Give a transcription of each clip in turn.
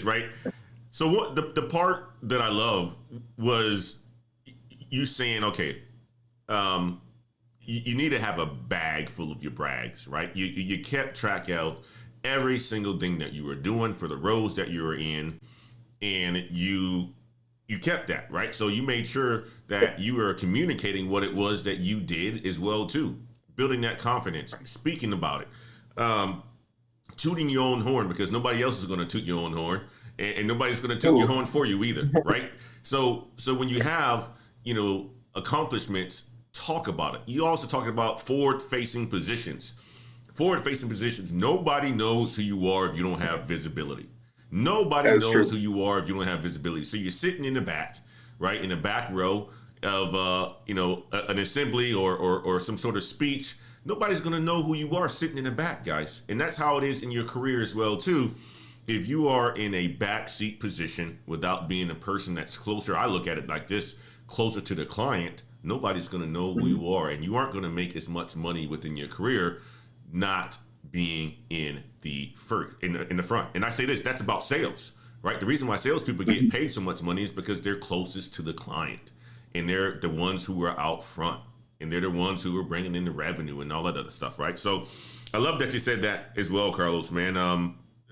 this, right? So what the part that I love was you saying, okay, you need to have a bag full of your brags, right? You kept track of every single thing that you were doing for the roles that you were in, and you kept that, right? So you made sure that you were communicating what it was that you did as well too, building that confidence, speaking about it, tooting your own horn, because nobody else is going to toot your own horn, and nobody's going to toot your horn for you either, right? So when you have accomplishments, talk about it. You also talk about forward-facing positions. Forward-facing positions. Nobody knows who you are if you don't have visibility. Nobody knows who you are if you don't have visibility. So you're sitting in the back, right, in the back row of an assembly or some sort of speech. Nobody's going to know who you are sitting in the back, guys. And that's how it is in your career as well too. If you are in a backseat position without being a person that's closer, I look at it like this, closer to the client, nobody's going to know who you are, and you aren't going to make as much money within your career not being in the front. And I say this, that's about sales, right? The reason why salespeople get paid so much money is because they're closest to the client, and they're the ones who are out front, and they're the ones who are bringing in the revenue and all that other stuff, right? So I love that you said that as well, Carlos, man.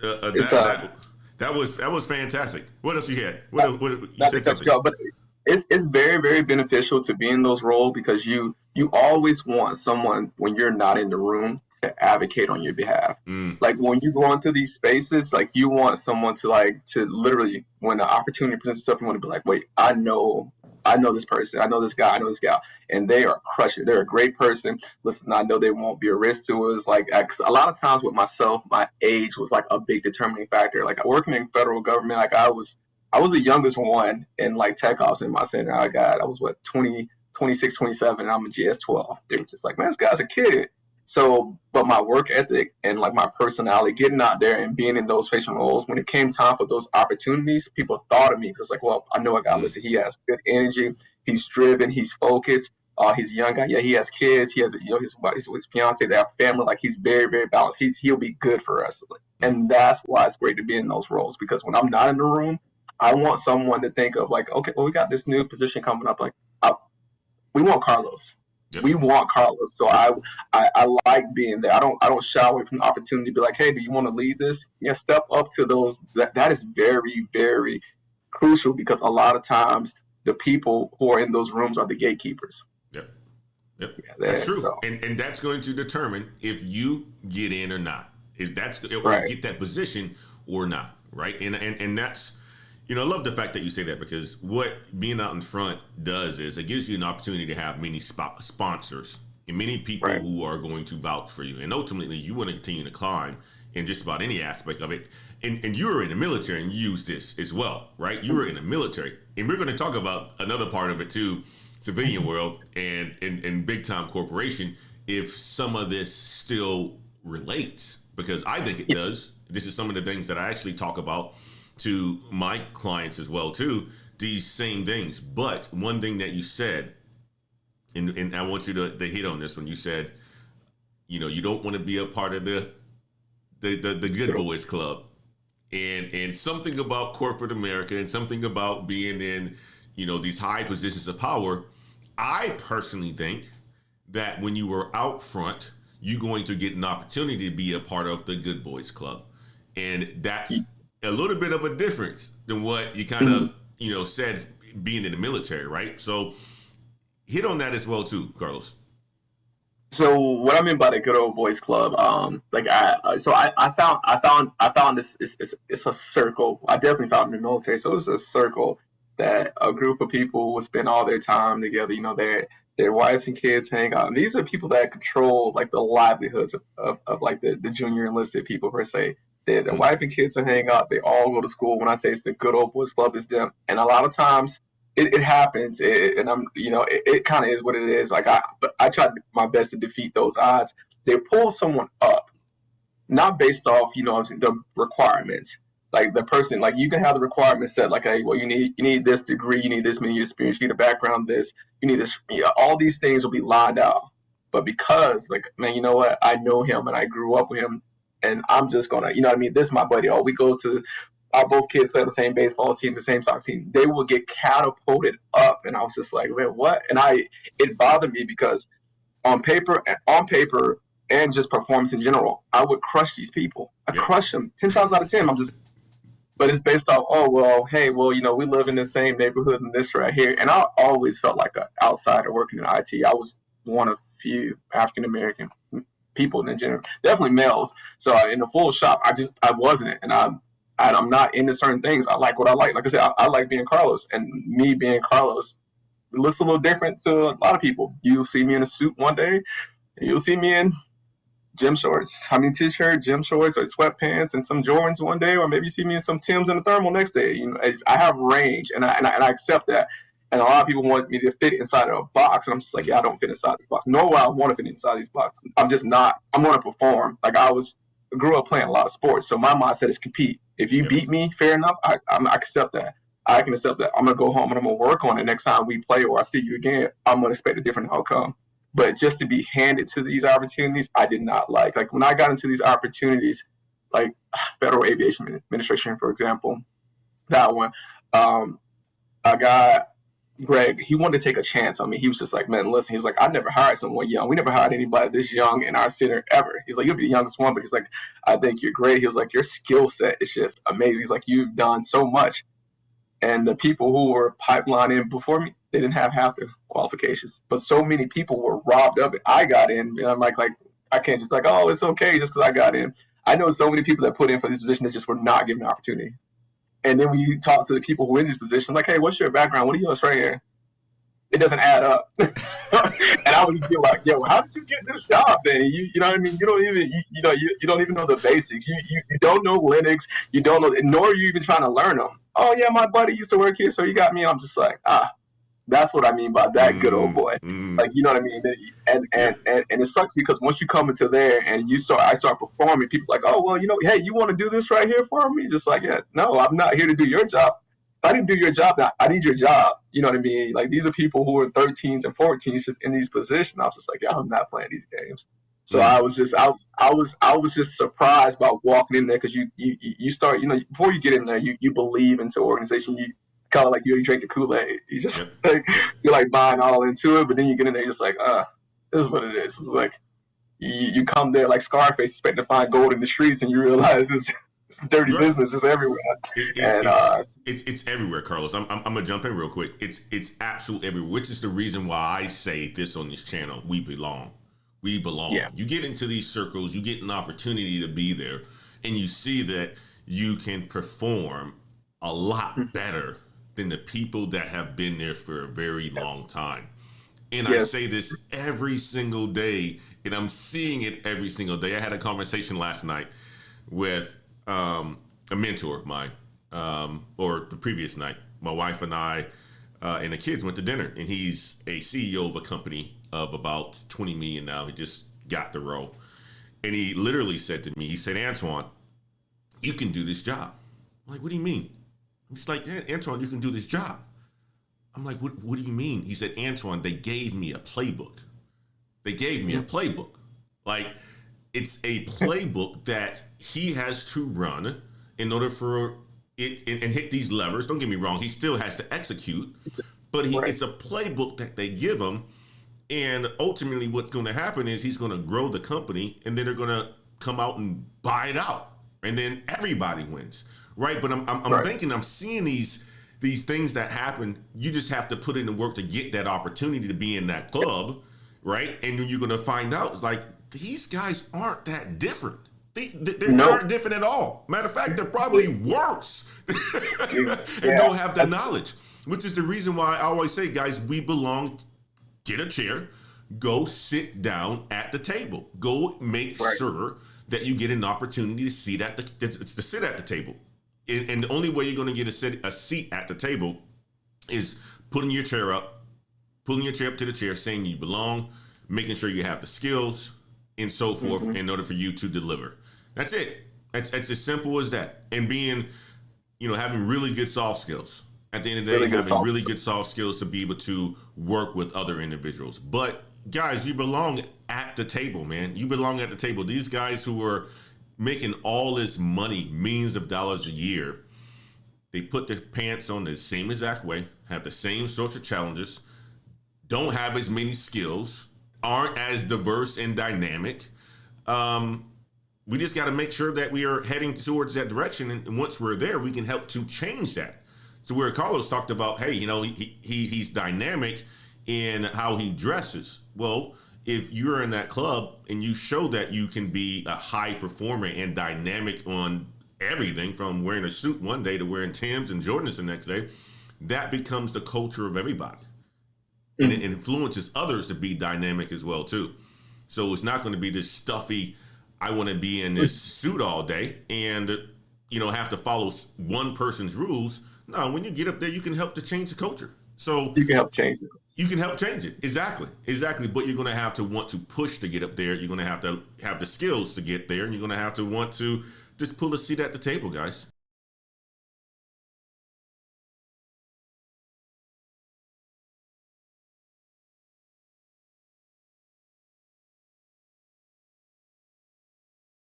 That was fantastic. What else you had? You said something. But it's very, very beneficial to be in those roles, because you always want someone, when you're not in the room, to advocate on your behalf. Like when you go into these spaces, like you want someone to literally, when the opportunity presents itself, you want to be like, wait, I know this person, I know this guy, I know this gal, and they are crushing. They're a great person. Listen, I know they won't be a risk to us. Like, 'cause a lot of times with myself, my age was like a big determining factor. Like working in federal government, like I was the youngest one in like tech ops in my center. I was 26, 27, and I'm a GS12. They were just like, man, this guy's a kid. So, but my work ethic and like my personality, getting out there and being in those facing roles, when it came time for those opportunities, people thought of me, because it's like, well, I know a guy. Listen, he has good energy. He's driven. He's focused. He's a young guy. Yeah, he has kids. He has his fiance. They have family. Like he's very, very balanced. He'll be good for us. And that's why it's great to be in those roles, because when I'm not in the room, I want someone to think of like, okay, well, we got this new position coming up. Like, we want Carlos. Yep. We want Carlos. So I like being there. I don't shy away from the opportunity to be like, hey, do you want to lead this? Yeah, step up to those. That is very, very crucial, because a lot of times the people who are in those rooms are the gatekeepers. Yep. Yeah, that's true. So. And that's going to determine if you get in or not. If that's or get that position or not. Right. And that's, I love the fact that you say that, because what being out in front does is it gives you an opportunity to have many sponsors and many people who are going to vouch for you. And ultimately, you want to continue to climb in just about any aspect of it. And you were in the military, and you use this as well, right? You were in the military. And we're going to talk about another part of it too, civilian world and big time corporation, if some of this still relates, because I think it does. This is some of the things that I actually talk about to my clients as well too, these same things. But one thing that you said, and I want you to hit on this when you said, you don't want to be a part of the good boys club, and something about corporate America and something about being in, these high positions of power. I personally think that when you were out front, you're going to get an opportunity to be a part of the good boys club. And that's a little bit of a difference than what you kind of, said being in the military, right? So hit on that as well too, Carlos. So what I mean by the good old boys club, I found this. It's a circle. I definitely found it in the military. So it was a circle that a group of people would spend all their time together. Their wives and kids hang out. And these are people that control like the livelihoods of like the junior enlisted people per se. The wife and kids to hang out. They all go to school. When I say it's the good old boys club, it's them. And a lot of times it happens. It kind of is what it is. Like I try my best to defeat those odds. They pull someone up, not based off the requirements. Like the person, like you can have the requirements set. Like, hey, well, you need this degree, you need this many years experience, you need a background, this, you need this. All these things will be lined out. But because, like, man, you know what? I know him and I grew up with him. And I'm just gonna, this is my buddy. Oh, we go to our both kids play on the same baseball team, the same soccer team. They would get catapulted up, and I was just like, man, what? And it bothered me because on paper, and just performance in general, I would crush these people. I Yep. crush them 10 times out of 10. But it's based off, oh, well, hey, well, we live in the same neighborhood and this right here. And I always felt like an outsider working in IT. I was one of few African American people in general, definitely males. So in the full shop, I wasn't, and I'm not into certain things. I like what I like. Like I said, I like being Carlos, and me being Carlos, it looks a little different to a lot of people. You'll see me in a suit one day, and you'll see me in t-shirt, gym shorts, or sweatpants, and some Jordans one day, or maybe you see me in some Timbs and a thermal next day. I have range, and I accept that. And a lot of people want me to fit inside of a box, and I'm just like, yeah, I don't fit inside this box. Nor will I want to fit inside these boxes. I'm just not. I'm going to perform. Like grew up playing a lot of sports, so my mindset is compete. If you beat me, fair enough. I accept that. I can accept that. I'm gonna go home and I'm gonna work on it. Next time we play or I see you again, I'm gonna expect a different outcome. But just to be handed to these opportunities, I did not like. Like when I got into these opportunities, like Federal Aviation Administration, for example, that one, I got Greg. He wanted to take a chance on me. He was just like, man, listen. He was like, I never hired someone young. We never hired anybody this young in our center ever. He's like, you'll be the youngest one, but he's like, I think you're great. He was like, your skill set is just amazing. He's like, you've done so much. And the people who were pipelining before me, they didn't have half the qualifications. But so many people were robbed of it. I got in, and I'm like I can't just oh, it's okay just because I got in. I know so many people that put in for this position that just were not given an opportunity. And then when you talk to the people who are in these positions, like, hey, what's your background? What are you doing right here? It doesn't add up. And I would just be like, yo, how did you get this job then? You know what I mean? You don't even you don't even know the basics. You don't know Linux. You don't know, nor are you even trying to learn them. Oh yeah, my buddy used to work here, so you got me. And I'm just like, that's what I mean by that good old boy. Like, you know what I mean? And it sucks because once you come into there and I start performing, people are like, oh well, hey, you want to do this right here for me? Just like, yeah, no, I'm not here to do your job. If I didn't do your job, I need your job. You know what I mean? Like, these are people who are 13s and 14s just in these positions. I was just like, yeah, I'm not playing these games. So I was just surprised by walking in there because you start, before you get in there, you believe into organization. You kind of like you drink the Kool-Aid. You just you're like buying all into it, but then you get in there, you're just like, this is what it is. It's like you come there like Scarface, expecting to find gold in the streets, and you realize it's dirty business is everywhere. It's everywhere, Carlos. I'm gonna jump in real quick. It's absolutely everywhere, which is the reason why I say this on this channel. We belong. We belong. Yeah. You get into these circles, you get an opportunity to be there, and you see that you can perform a lot better than the people that have been there for a very long time. And I say this every single day, and I'm seeing it every single day. I had a conversation last night with a mentor of mine, or the previous night. My wife and I and the kids went to dinner, and he's a CEO of a company of about 20 million now. He just got the role. And he literally said to me, he said, Antoine, you can do this job. I'm like, what do you mean? He's like, yeah, Antoine, you can do this job. I'm like, what do you mean? He said, Antoine, they gave me a playbook. They gave me a playbook. Like, it's a playbook that he has to run in order for it and hit these levers. Don't get me wrong. He still has to execute, but it's a playbook that they give him. And ultimately what's going to happen is he's going to grow the company, and then they're going to come out and buy it out. And then everybody wins. Right. But I'm thinking, I'm seeing these things that happen. You just have to put in the work to get that opportunity to be in that club. Right. And then you're going to find out, it's like, these guys aren't that different. They aren't different at all. Matter of fact, they're probably worse and don't have the knowledge, which is the reason why I always say, guys, we belong. Get a chair, go sit down at the table, go make sure that you get an opportunity to sit at the table. And the only way you're going to get a seat at the table is pulling your chair up to the chair, saying you belong, making sure you have the skills and so forth in order for you to deliver. That's it. That's as simple as that. And being, having really good soft skills. At the end of the day, having really good soft skills to be able to work with other individuals. But guys, you belong at the table, man. You belong at the table. These guys who are making all this money, millions of dollars a year, They put their pants on the same exact way, have the same social challenges, don't have as many skills, aren't as diverse and dynamic. We just got to make sure that we are heading towards that direction. And once we're there, we can help to change that. So where Carlos talked about, hey, he's dynamic in how he dresses. Well, if you're in that club and you show that you can be a high performer and dynamic on everything from wearing a suit one day to wearing Timbs and Jordans the next day, that becomes the culture of everybody. And it influences others to be dynamic as well too. So it's not going to be this stuffy, I want to be in this suit all day and have to follow one person's rules. No, when you get up there, you can help to change the culture. So you can help change it. You can help change it. Exactly. But you're going to have to want to push to get up there. You're going to have the skills to get there, and you're going to have to want to just pull a seat at the table, guys.